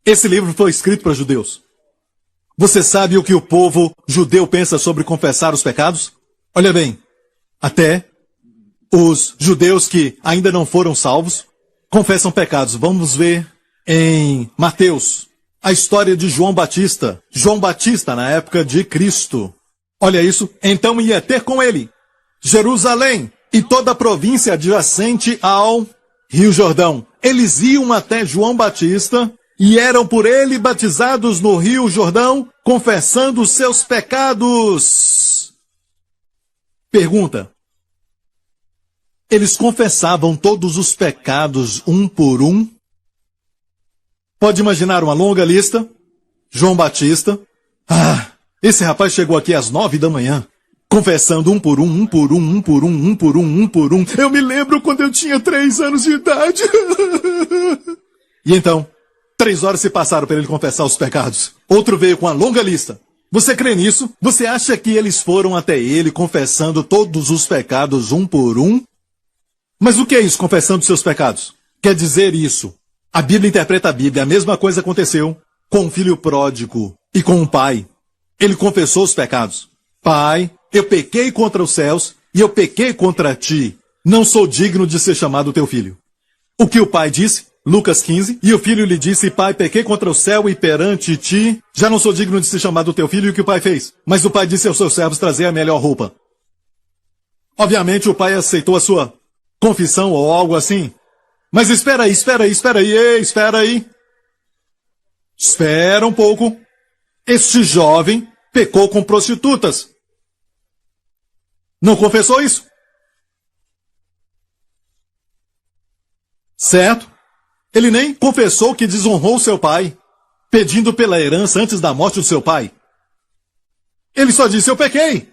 Esse livro foi escrito para judeus. Você sabe o que o povo judeu pensa sobre confessar os pecados? Olha bem, até os judeus que ainda não foram salvos confessam pecados. Vamos ver em Mateus a história de João Batista. João Batista na época de Cristo. Olha isso. Então ia ter com ele Jerusalém e toda a província adjacente ao Rio Jordão. Eles iam até João Batista e eram por ele batizados no Rio Jordão, confessando os seus pecados. Pergunta. Eles confessavam todos os pecados um por um? Pode imaginar uma longa lista? João Batista. Esse rapaz chegou aqui às 9 da manhã, confessando um por um, um por um, um por um, um por um, um por um. Eu me lembro quando eu tinha 3 anos de idade. E então, 3 horas se passaram para ele confessar os pecados. Outro veio com uma longa lista. Você crê nisso? Você acha que eles foram até ele confessando todos os pecados um por um? Mas o que é isso, confessando seus pecados? Quer dizer isso. A Bíblia interpreta a Bíblia. A mesma coisa aconteceu com o filho pródigo e com o pai. Ele confessou os pecados. Pai, eu pequei contra os céus e eu pequei contra ti. Não sou digno de ser chamado teu filho. O que o pai disse? Lucas 15. E o filho lhe disse, pai, pequei contra o céu e perante ti. Já não sou digno de ser chamado teu filho. E o que o pai fez? Mas o pai disse aos seus servos trazer a melhor roupa. Obviamente o pai aceitou a sua confissão ou algo assim. Mas espera aí. Espera um pouco. Este jovem pecou com prostitutas. Não confessou isso? Certo? Ele nem confessou que desonrou seu pai, pedindo pela herança antes da morte do seu pai. Ele só disse, eu pequei.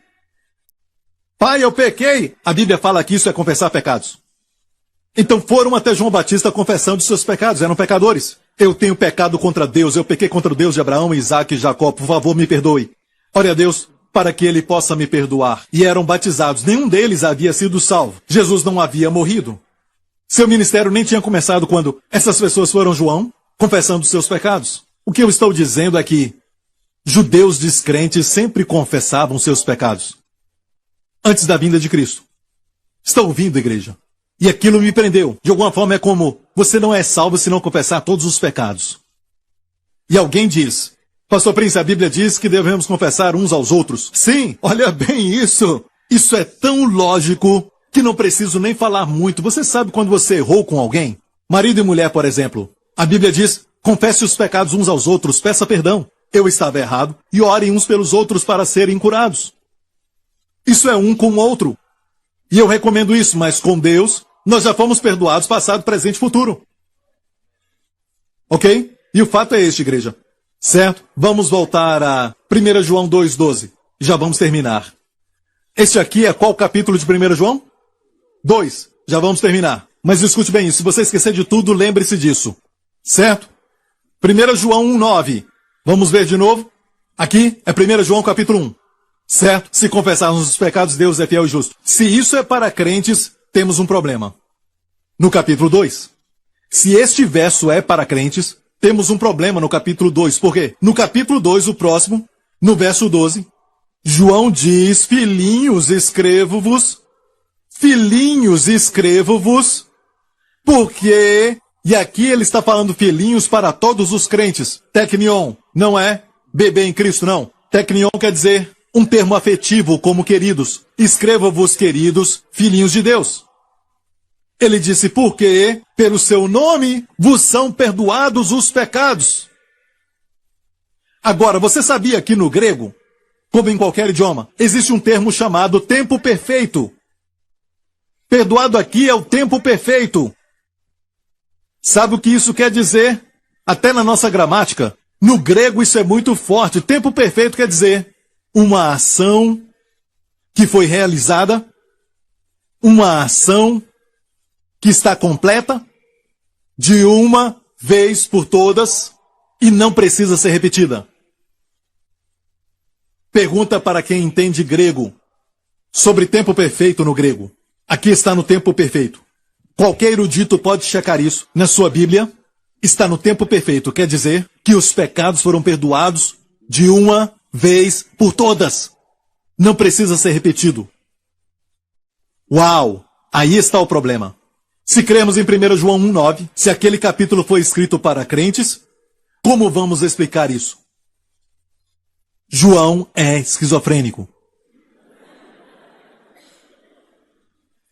Pai, eu pequei. A Bíblia fala que isso é confessar pecados. Então foram até João Batista confessando seus pecados, eram pecadores. Eu tenho pecado contra Deus, eu pequei contra o Deus de Abraão, Isaac e Jacó, por favor me perdoe. Ore a Deus para que ele possa me perdoar. E eram batizados, nenhum deles havia sido salvo. Jesus não havia morrido. Seu ministério nem tinha começado quando essas pessoas foram João, confessando seus pecados. O que eu estou dizendo é que judeus descrentes sempre confessavam seus pecados. Antes da vinda de Cristo. Está ouvindo, igreja? E aquilo me prendeu. De alguma forma é como, você não é salvo se não confessar todos os pecados. E alguém diz, Pastor Prince, a Bíblia diz que devemos confessar uns aos outros. Sim, olha bem isso. Isso é tão lógico que não preciso nem falar muito. Você sabe quando você errou com alguém? Marido e mulher, por exemplo. A Bíblia diz, confesse os pecados uns aos outros, peça perdão. Eu estava errado e orem uns pelos outros para serem curados. Isso é um com o outro. E eu recomendo isso, mas com Deus, nós já fomos perdoados, passado, presente e futuro. Ok? E o fato é este, igreja. Certo? Vamos voltar a 1 João 2,12. Já vamos terminar. Este aqui é qual capítulo de 1 João? 2. Já vamos terminar. Mas escute bem isso. Se você esquecer de tudo, lembre-se disso. Certo? 1 João 1,9. Vamos ver de novo? Aqui é 1 João capítulo 1. Certo? Se confessarmos os pecados, Deus é fiel e justo. Se isso é para crentes, temos um problema. No capítulo 2. Se este verso é para crentes, temos um problema no capítulo 2. Por quê? No capítulo 2, o próximo, no verso 12, João diz, filhinhos, escrevo-vos, porque, e aqui ele está falando filhinhos para todos os crentes. Teknion, não é bebê em Cristo, não. Teknion quer dizer um termo afetivo como queridos. Escreva-vos, queridos, filhinhos de Deus. Ele disse, porque pelo seu nome vos são perdoados os pecados. Agora, você sabia que no grego, como em qualquer idioma, existe um termo chamado tempo perfeito. Perdoado aqui é o tempo perfeito. Sabe o que isso quer dizer? Até na nossa gramática, no grego isso é muito forte. Tempo perfeito quer dizer uma ação que foi realizada, uma ação que está completa, de uma vez por todas, e não precisa ser repetida. Pergunta para quem entende grego sobre tempo perfeito no grego. Aqui está no tempo perfeito. Qualquer erudito pode checar isso. Na sua Bíblia, está no tempo perfeito. Quer dizer que os pecados foram perdoados de uma vez por todas. Não precisa ser repetido. Uau! Aí está o problema. Se cremos em 1 João 1,9, se aquele capítulo foi escrito para crentes, como vamos explicar isso? João é esquizofrênico.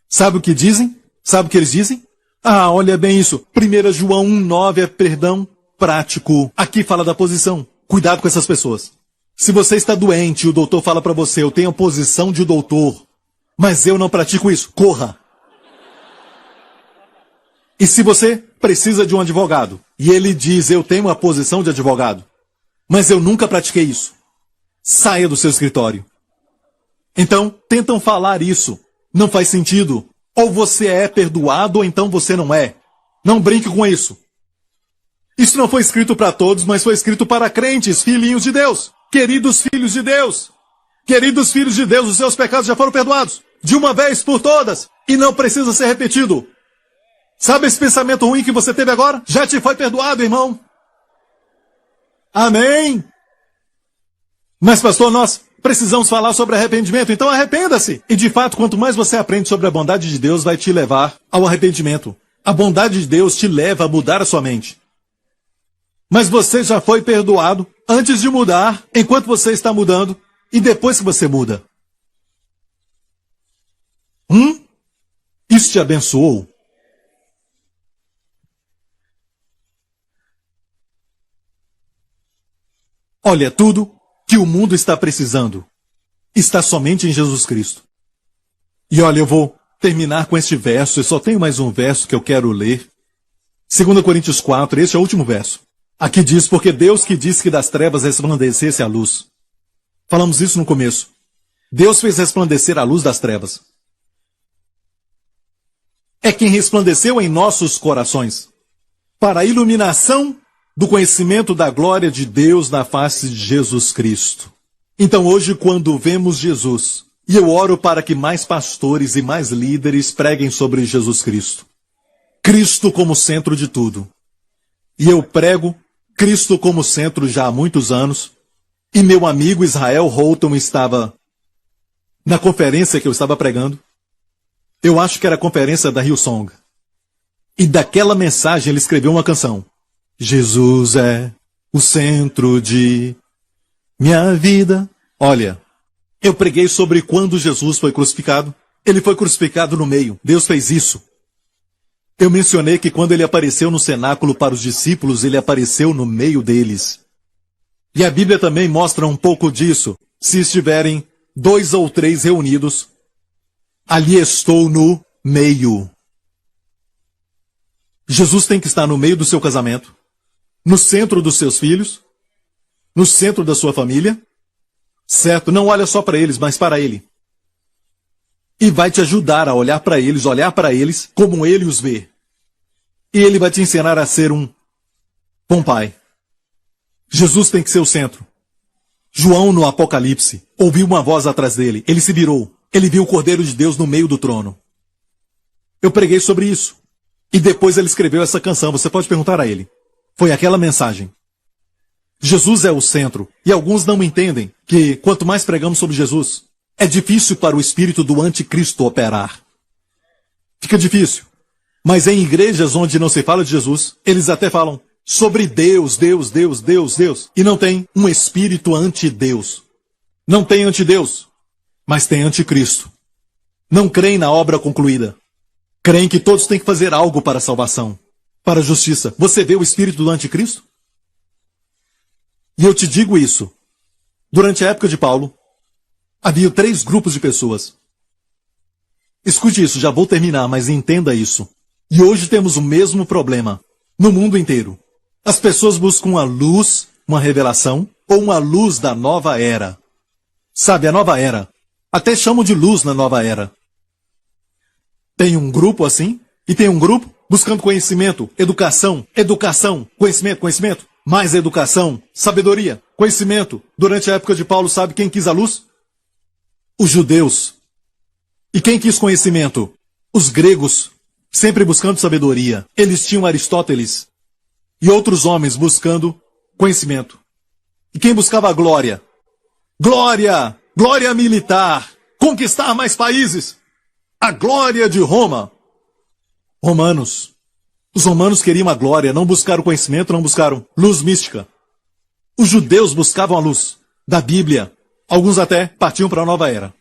Sabe o que dizem? Sabe o que eles dizem? Ah, olha bem isso. 1 João 1,9 é perdão prático. Aqui fala da posição. Cuidado com essas pessoas. Se você está doente e o doutor fala para você, eu tenho a posição de doutor, mas eu não pratico isso, corra. E se você precisa de um advogado, e ele diz, eu tenho a posição de advogado, mas eu nunca pratiquei isso, saia do seu escritório. Então, tentam falar isso. Não faz sentido. Ou você é perdoado, ou então você não é. Não brinque com isso. Isso não foi escrito para todos, mas foi escrito para crentes, filhinhos de Deus. Queridos filhos de Deus. Queridos filhos de Deus, os seus pecados já foram perdoados. De uma vez por todas. E não precisa ser repetido. Sabe esse pensamento ruim que você teve agora? Já te foi perdoado, irmão. Amém? Mas, pastor, nós precisamos falar sobre arrependimento, então arrependa-se. E, de fato, quanto mais você aprende sobre a bondade de Deus, vai te levar ao arrependimento. A bondade de Deus te leva a mudar a sua mente. Mas você já foi perdoado antes de mudar, enquanto você está mudando, e depois que você muda. Isso te abençoou? Olha, tudo que o mundo está precisando está somente em Jesus Cristo. E olha, eu vou terminar com este verso, eu só tenho mais um verso que eu quero ler. 2 Coríntios 4, este é o último verso. Aqui diz, porque Deus que disse que das trevas resplandecesse a luz. Falamos isso no começo. Deus fez resplandecer a luz das trevas. É quem resplandeceu em nossos corações, para a iluminação do conhecimento da glória de Deus na face de Jesus Cristo. Então hoje, quando vemos Jesus, e eu oro para que mais pastores e mais líderes preguem sobre Jesus Cristo. Cristo como centro de tudo. E eu prego Cristo como centro já há muitos anos, e meu amigo Israel Holton estava na conferência que eu estava pregando. Eu acho que era a conferência da Hillsong. E daquela mensagem ele escreveu uma canção. Jesus é o centro de minha vida. Olha, eu preguei sobre quando Jesus foi crucificado. Ele foi crucificado no meio. Deus fez isso. Eu mencionei que quando ele apareceu no cenáculo para os discípulos, ele apareceu no meio deles. E a Bíblia também mostra um pouco disso. Se estiverem 2 ou 3 reunidos, ali estou no meio. Jesus tem que estar no meio do seu casamento, no centro dos seus filhos, no centro da sua família, certo? Não olha só para eles, mas para ele. E vai te ajudar a olhar para eles como ele os vê. E ele vai te ensinar a ser um bom pai. Jesus tem que ser o centro. João, no Apocalipse, ouviu uma voz atrás dele. Ele se virou. Ele viu o Cordeiro de Deus no meio do trono. Eu preguei sobre isso. E depois ele escreveu essa canção. Você pode perguntar a ele. Foi aquela mensagem. Jesus é o centro. E alguns não entendem que quanto mais pregamos sobre Jesus, é difícil para o espírito do anticristo operar. Fica difícil. Mas em igrejas onde não se fala de Jesus, eles até falam sobre Deus, Deus, Deus, Deus, Deus. E não tem um espírito anti-Deus. Não tem anti-Deus, mas tem anticristo. Não creem na obra concluída. Creem que todos têm que fazer algo para a salvação, para a justiça. Você vê o espírito do anticristo? E eu te digo isso. Durante a época de Paulo, havia 3 grupos de pessoas. Escute isso, já vou terminar, mas entenda isso. E hoje temos o mesmo problema no mundo inteiro. As pessoas buscam a luz, uma revelação, ou uma luz da nova era. Sabe, a nova era. Até chamam de luz na nova era. Tem um grupo assim, e tem um grupo buscando conhecimento, educação, conhecimento, conhecimento, mais educação, sabedoria, conhecimento. Durante a época de Paulo, sabe quem quis a luz? Os judeus. E quem quis conhecimento? Os gregos, sempre buscando sabedoria. Eles tinham Aristóteles e outros homens buscando conhecimento. E quem buscava a glória? Glória! Glória militar! Conquistar mais países! A glória de Roma! Romanos. Os romanos queriam a glória, não buscaram conhecimento, não buscaram luz mística. Os judeus buscavam a luz da Bíblia. Alguns até partiam para a nova era.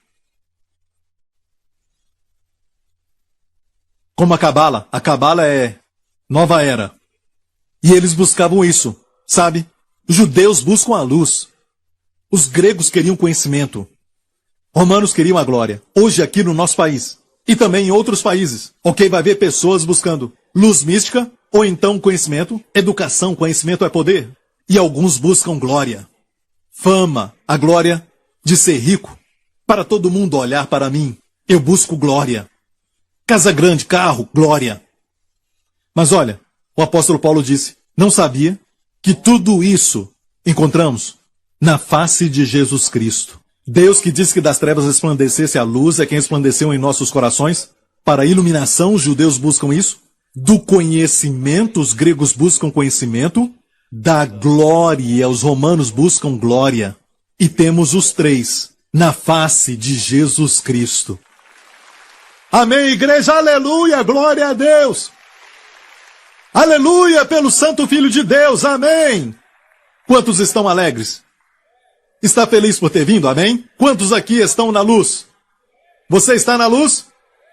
Como a Cabala é nova era. E eles buscavam isso, sabe? Os judeus buscam a luz. Os gregos queriam conhecimento. Romanos queriam a glória. Hoje aqui no nosso país, e também em outros países, ok? Vai ver pessoas buscando luz mística, ou então conhecimento. Educação, conhecimento é poder. E alguns buscam glória. Fama, a glória de ser rico. Para todo mundo olhar para mim, eu busco glória. Casa grande, carro, glória. Mas olha, o apóstolo Paulo disse, não sabia que tudo isso encontramos na face de Jesus Cristo. Deus que disse que das trevas resplandecesse a luz é quem resplandeceu em nossos corações. Para a iluminação, os judeus buscam isso. do conhecimento, os gregos buscam conhecimento, da glória, os romanos buscam glória. E temos os três na face de Jesus Cristo. Amém, igreja, aleluia, glória a Deus. Aleluia pelo Santo Filho de Deus, amém. Quantos estão alegres? Está feliz por ter vindo, amém? Quantos aqui estão na luz? Você está na luz?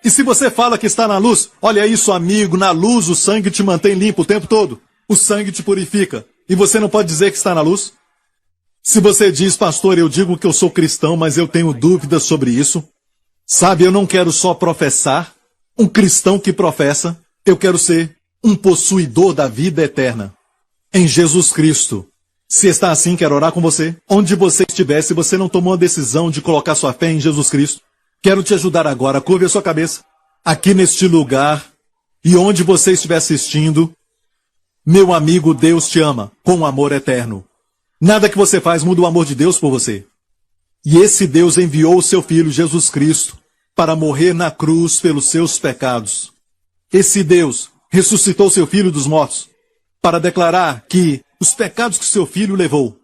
E se você fala que está na luz, olha isso, amigo, na luz o sangue te mantém limpo o tempo todo. O sangue te purifica. E você não pode dizer que está na luz? Se você diz, pastor, eu digo que eu sou cristão, mas eu tenho dúvidas sobre isso. Sabe, eu não quero só professar, um cristão que professa, eu quero ser um possuidor da vida eterna. Em Jesus Cristo. Se está assim, quero orar com você. Onde você estiver, se você não tomou a decisão de colocar sua fé em Jesus Cristo, quero te ajudar agora. Curve a sua cabeça. Aqui neste lugar, e onde você estiver assistindo, meu amigo, Deus te ama com amor eterno. Nada que você faz muda o amor de Deus por você. E esse Deus enviou o seu Filho, Jesus Cristo, para morrer na cruz pelos seus pecados. Esse Deus ressuscitou seu Filho dos mortos, para declarar que os pecados que seu Filho levou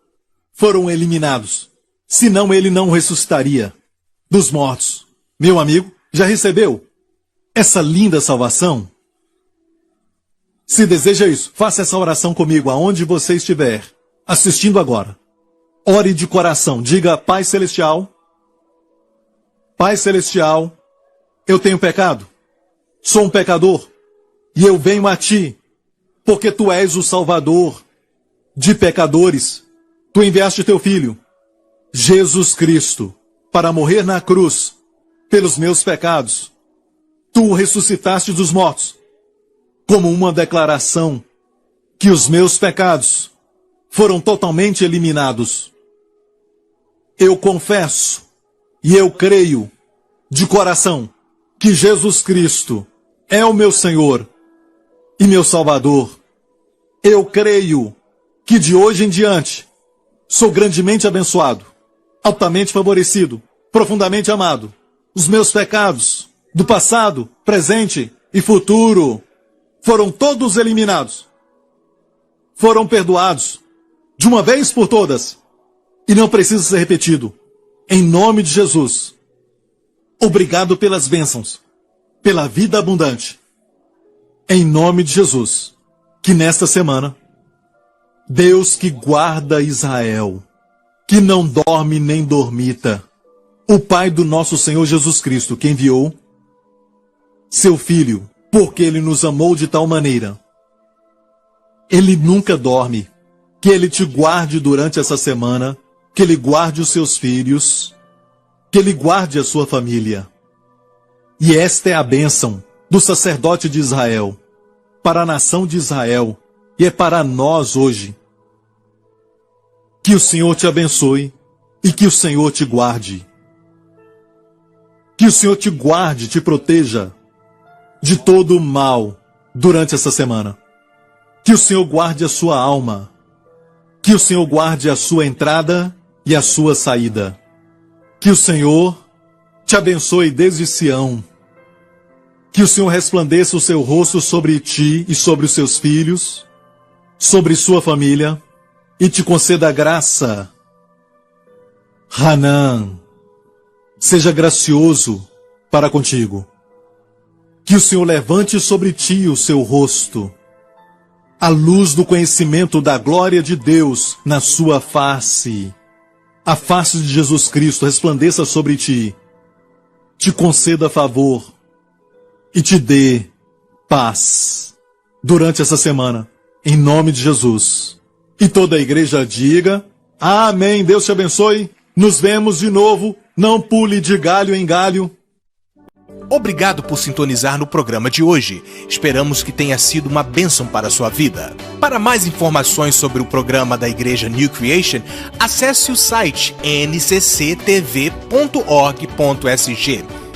foram eliminados. Senão ele não ressuscitaria dos mortos. Meu amigo, já recebeu essa linda salvação? Se deseja isso, faça essa oração comigo aonde você estiver assistindo agora. Ore de coração, diga: Pai Celestial, Pai Celestial, eu tenho pecado, sou um pecador, e eu venho a Ti, porque Tu és o Salvador de pecadores. Tu enviaste Teu Filho, Jesus Cristo, para morrer na cruz pelos meus pecados. Tu o ressuscitaste dos mortos, como uma declaração que os meus pecados foram totalmente eliminados. Eu confesso e eu creio de coração que Jesus Cristo é o meu Senhor e meu Salvador. Eu creio que de hoje em diante sou grandemente abençoado, altamente favorecido, profundamente amado. Os meus pecados do passado, presente e futuro foram todos eliminados. Foram perdoados de uma vez por todas. E não precisa ser repetido. Em nome de Jesus. Obrigado pelas bênçãos, pela vida abundante. Em nome de Jesus. Que nesta semana, Deus que guarda Israel, que não dorme nem dormita, o Pai do nosso Senhor Jesus Cristo, que enviou seu Filho, porque Ele nos amou de tal maneira. Ele nunca dorme. Que Ele te guarde durante essa semana, que Ele guarde os seus filhos, que Ele guarde a sua família. E esta é a bênção do sacerdote de Israel, para a nação de Israel, e é para nós hoje. Que o Senhor te abençoe e que o Senhor te guarde. Que o Senhor te guarde, te proteja de todo o mal durante essa semana. Que o Senhor guarde a sua alma. Que o Senhor guarde a sua entrada e a sua saída. Que o Senhor te abençoe desde Sião. Que o Senhor resplandeça o seu rosto sobre ti e sobre os seus filhos, sobre sua família, e te conceda graça. Hanan, seja gracioso para contigo. Que o Senhor levante sobre ti o seu rosto, a luz do conhecimento da glória de Deus na sua face. A face de Jesus Cristo resplandeça sobre ti, te conceda favor e te dê paz durante essa semana, em nome de Jesus. E toda a igreja diga: amém. Deus te abençoe. Nos vemos de novo. Não pule de galho em galho. Obrigado por sintonizar no programa de hoje. Esperamos que tenha sido uma bênção para a sua vida. Para mais informações sobre o programa da Igreja New Creation, acesse o site ncctv.org.sg.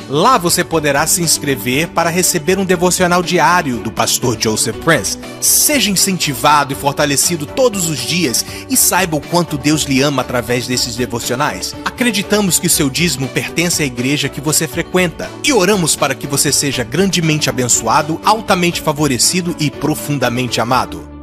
Lá você poderá se inscrever para receber um devocional diário do pastor Joseph Prince. Seja incentivado e fortalecido todos os dias e saiba o quanto Deus lhe ama através desses devocionais. Acreditamos que seu dízimo pertence à igreja que você frequenta e oramos para que você seja grandemente abençoado, altamente favorecido e profundamente amado.